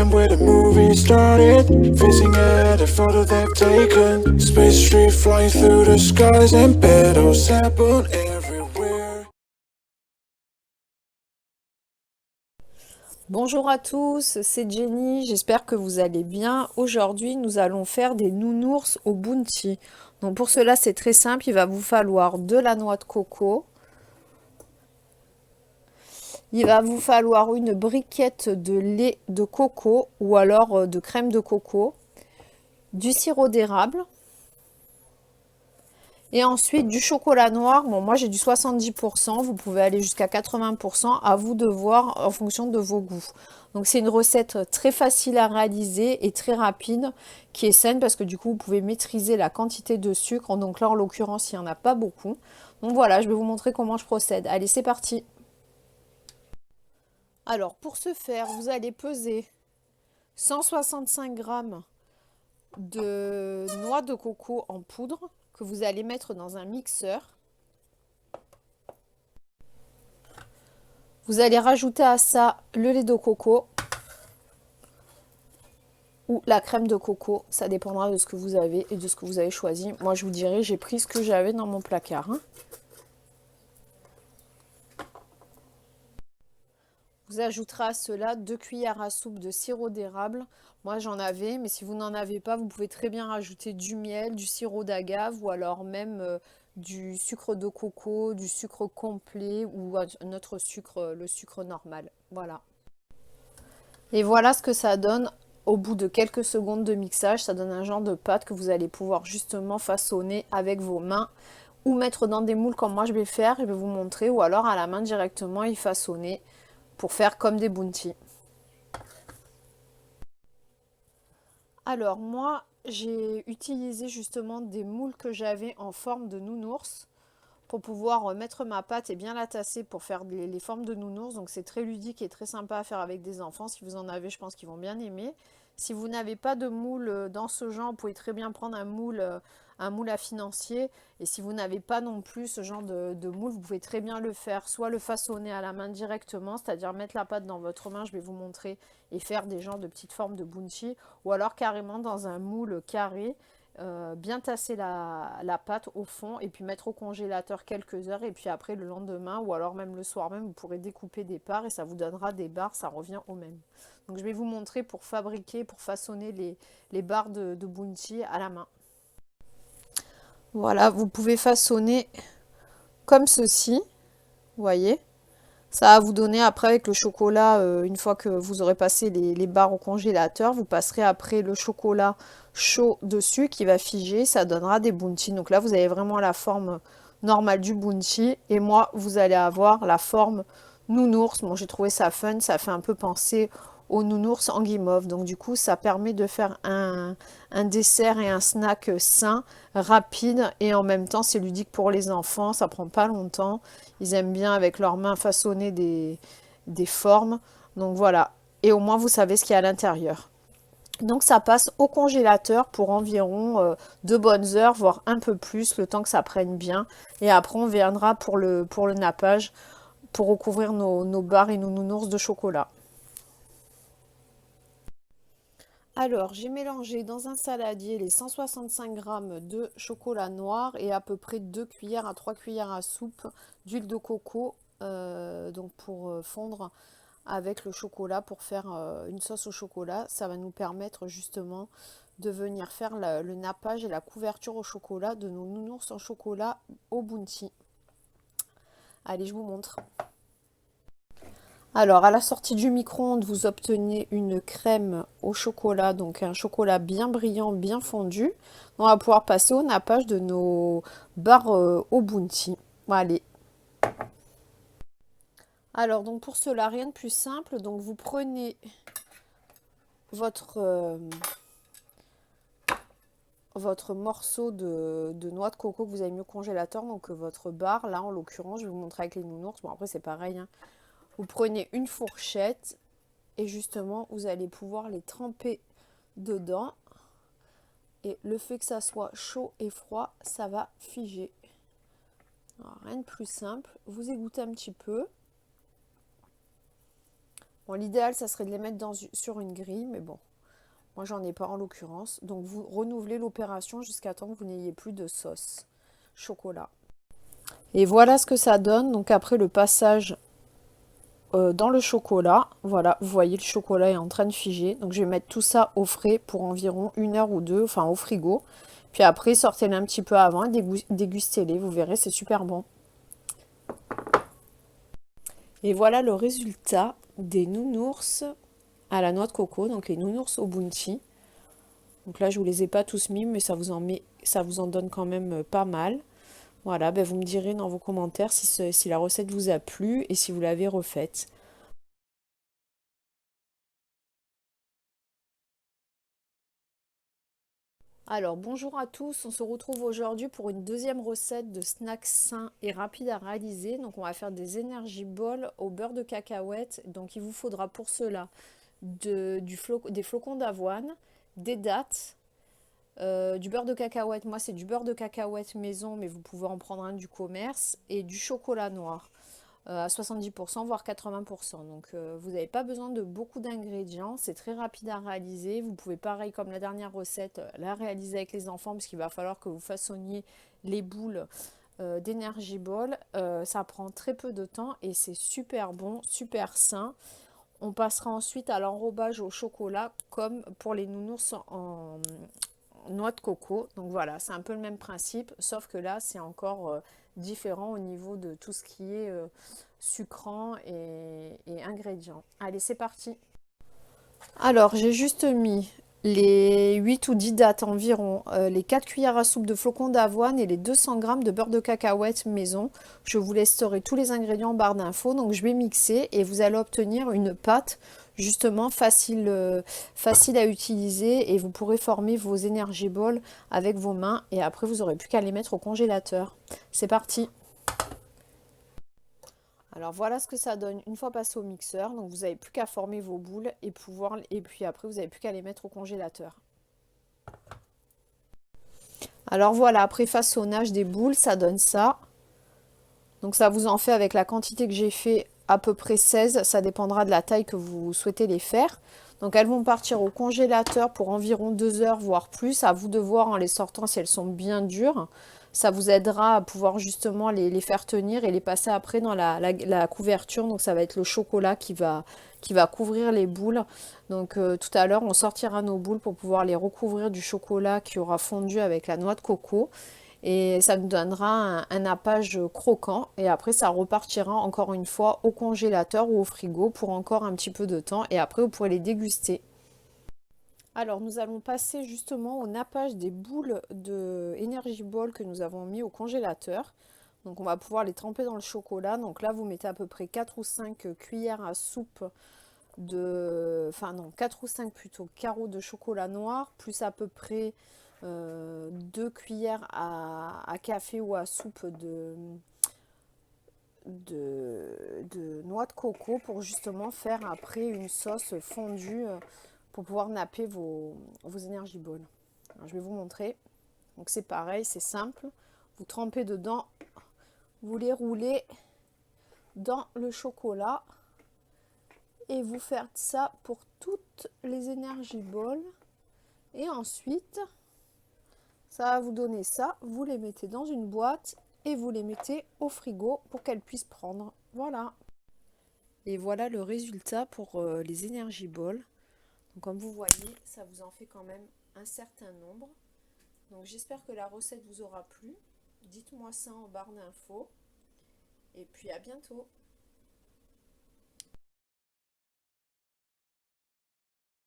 time where the movie started, facing at a photo they've taken. Space street flying through the skies and battles happen everywhere. Bonjour à tous, c'est Jenny, j'espère que vous allez bien. Aujourd'hui, nous allons faire des nounours au bounty. Donc pour cela, c'est très simple, il va vous falloir de la noix de coco. Il va vous falloir une briquette de lait de coco ou alors de crème de coco, du sirop d'érable et ensuite du chocolat noir. Bon, moi j'ai du 70%, vous pouvez aller jusqu'à 80%, à vous de voir en fonction de vos goûts. Donc c'est une recette très facile à réaliser et très rapide, qui est saine parce que du coup vous pouvez maîtriser la quantité de sucre. Donc là en l'occurrence il n'y en a pas beaucoup. Donc voilà, je vais vous montrer comment je procède. Allez, c'est parti. Alors pour ce faire, vous allez peser 165 g de noix de coco en poudre que vous allez mettre dans un mixeur. Vous allez rajouter à ça le lait de coco ou la crème de coco. Ça dépendra de ce que vous avez et de ce que vous avez choisi. Moi, je vous dirais, j'ai pris ce que j'avais dans mon placard. Vous ajouterez à cela 2 cuillères à soupe de sirop d'érable. Moi, j'en avais, mais si vous n'en avez pas, vous pouvez très bien rajouter du miel, du sirop d'agave ou alors même du sucre de coco, du sucre complet ou un autre sucre, le sucre normal. Voilà. Et voilà ce que ça donne au bout de quelques secondes de mixage. Ça donne un genre de pâte que vous allez pouvoir justement façonner avec vos mains ou mettre dans des moules comme moi je vais faire. Je vais vous montrer, ou alors à la main directement y façonner pour faire comme des bounties. Alors moi j'ai utilisé justement des moules que j'avais en forme de nounours pour pouvoir mettre ma pâte et bien la tasser pour faire les formes de nounours. Donc c'est très ludique et très sympa à faire avec des enfants. Si vous en avez, je pense qu'ils vont bien aimer. Si vous n'avez pas de moule dans ce genre, vous pouvez très bien prendre un moule à financier. Et si vous n'avez pas non plus ce genre de moule, vous pouvez très bien le faire, soit le façonner à la main directement, c'est-à-dire mettre la pâte dans votre main, je vais vous montrer, et faire des genres de petites formes de bounty, ou alors carrément dans un moule carré. Bien tasser la pâte au fond et puis mettre au congélateur quelques heures, et puis après le lendemain ou alors même le soir même, vous pourrez découper des parts et ça vous donnera des barres, ça revient au même. Donc je vais vous montrer pour fabriquer, pour façonner les barres de bounty à la main. Voilà, vous pouvez façonner comme ceci, vous voyez. Ça va vous donner après avec le chocolat, une fois que vous aurez passé les barres au congélateur, vous passerez après le chocolat chaud dessus qui va figer, ça donnera des bounties. Donc là, vous avez vraiment la forme normale du bounty et moi, vous allez avoir la forme nounours. Bon, j'ai trouvé ça fun, ça fait un peu penser au nounours en guimauve. Donc du coup, ça permet de faire un dessert et un snack sain, rapide et en même temps, c'est ludique pour les enfants, ça prend pas longtemps. Ils aiment bien avec leurs mains façonner des formes. Donc voilà. Et au moins, vous savez ce qu'il y a à l'intérieur. Donc ça passe au congélateur pour environ 2 bonnes heures, voire un peu plus, le temps que ça prenne bien. Et après, on viendra pour le nappage, pour recouvrir nos barres et nos nounours de chocolat. Alors, j'ai mélangé dans un saladier les 165 g de chocolat noir et à peu près 2 cuillères à 3 cuillères à soupe d'huile de coco, donc pour fondre avec le chocolat, pour faire une sauce au chocolat. Ça va nous permettre justement de venir faire le nappage et la couverture au chocolat de nos nounours en chocolat au bounty. Allez, je vous montre. Alors, à la sortie du micro-ondes, vous obtenez une crème au chocolat, donc un chocolat bien brillant, bien fondu. On va pouvoir passer au nappage de nos barres au bounty. Bon, allez. Alors, donc pour cela, rien de plus simple. Donc, vous prenez votre morceau de noix de coco que vous avez mis au congélateur, donc votre barre. Là, en l'occurrence, je vais vous montrer avec les nounours. Bon, après, c'est pareil, hein. Vous prenez une fourchette et justement, vous allez pouvoir les tremper dedans. Et le fait que ça soit chaud et froid, ça va figer. Alors, rien de plus simple. Vous égouttez un petit peu. Bon, l'idéal, ça serait de les mettre sur une grille, mais bon, moi j'en ai pas en l'occurrence. Donc vous renouvelez l'opération jusqu'à temps que vous n'ayez plus de sauce chocolat. Et voilà ce que ça donne. Donc après le passage dans le chocolat, voilà, vous voyez le chocolat est en train de figer. Donc je vais mettre tout ça au frais pour environ 1 heure ou deux, enfin au frigo. Puis après, sortez-les un petit peu avant et dégustez-les, vous verrez, c'est super bon. Et voilà le résultat des nounours à la noix de coco, donc les nounours au bounty. Donc là, je vous les ai pas tous mis, mais ça vous en donne quand même pas mal. Voilà, ben vous me direz dans vos commentaires si la recette vous a plu et si vous l'avez refaite. Alors, bonjour à tous, on se retrouve aujourd'hui pour une deuxième recette de snacks sains et rapides à réaliser. Donc, on va faire des Energy Balls au beurre de cacahuète. Donc, il vous faudra pour cela des flocons d'avoine, des dattes, du beurre de cacahuète. Moi, c'est du beurre de cacahuète maison, mais vous pouvez en prendre un du commerce, et du chocolat noir. À 70% voire 80%. Donc vous n'avez pas besoin de beaucoup d'ingrédients, c'est très rapide à réaliser. Vous pouvez pareil comme la dernière recette la réaliser avec les enfants parce qu'il va falloir que vous façonniez les boules d'Energy Ball. Ça prend très peu de temps et c'est super bon, super sain. On passera ensuite à l'enrobage au chocolat comme pour les nounours en noix de coco. Donc voilà, c'est un peu le même principe, sauf que là, c'est encore différent au niveau de tout ce qui est sucrant et ingrédients. Allez, c'est parti. Alors, j'ai juste mis les 8 ou 10 dattes environ, les 4 cuillères à soupe de flocons d'avoine et les 200 g de beurre de cacahuète maison. Je vous laisserai tous les ingrédients en barre d'infos. Donc, je vais mixer et vous allez obtenir une pâte justement facile à utiliser et vous pourrez former vos Energy Balls avec vos mains et après, vous n'aurez plus qu'à les mettre au congélateur. C'est parti! Alors voilà ce que ça donne une fois passé au mixeur. Donc vous n'avez plus qu'à former vos boules et puis après vous n'avez plus qu'à les mettre au congélateur. Alors voilà, après façonnage des boules, ça donne ça. Donc ça vous en fait avec la quantité que j'ai fait à peu près 16. Ça dépendra de la taille que vous souhaitez les faire. Donc elles vont partir au congélateur pour environ 2 heures, voire plus. À vous de voir en les sortant si elles sont bien dures. Ça vous aidera à pouvoir justement les faire tenir et les passer après dans la couverture. Donc ça va être le chocolat qui va couvrir les boules. Donc tout à l'heure, on sortira nos boules pour pouvoir les recouvrir du chocolat qui aura fondu avec la noix de coco. Et ça nous donnera un nappage croquant. Et après, ça repartira encore une fois au congélateur ou au frigo pour encore un petit peu de temps. Et après, vous pourrez les déguster. Alors, nous allons passer justement au nappage des boules de Energy Ball que nous avons mis au congélateur. Donc, on va pouvoir les tremper dans le chocolat. Donc là, vous mettez à peu près 4 ou 5 cuillères à soupe enfin non, 4 ou 5 plutôt carreaux de chocolat noir, plus à peu près 2 cuillères à café ou à soupe de noix de coco pour justement faire après une sauce fondue pour pouvoir napper vos Energy Balls. Alors, je vais vous montrer. Donc c'est pareil, c'est simple. Vous trempez dedans, vous les roulez dans le chocolat et vous faites ça pour toutes les Energy Balls. Et ensuite, ça va vous donner ça. Vous les mettez dans une boîte et vous les mettez au frigo pour qu'elles puissent prendre. Voilà. Et voilà le résultat pour les Energy Balls. Donc, comme vous voyez, ça vous en fait quand même un certain nombre. Donc j'espère que la recette vous aura plu. Dites-moi ça en barre d'infos. Et puis à bientôt.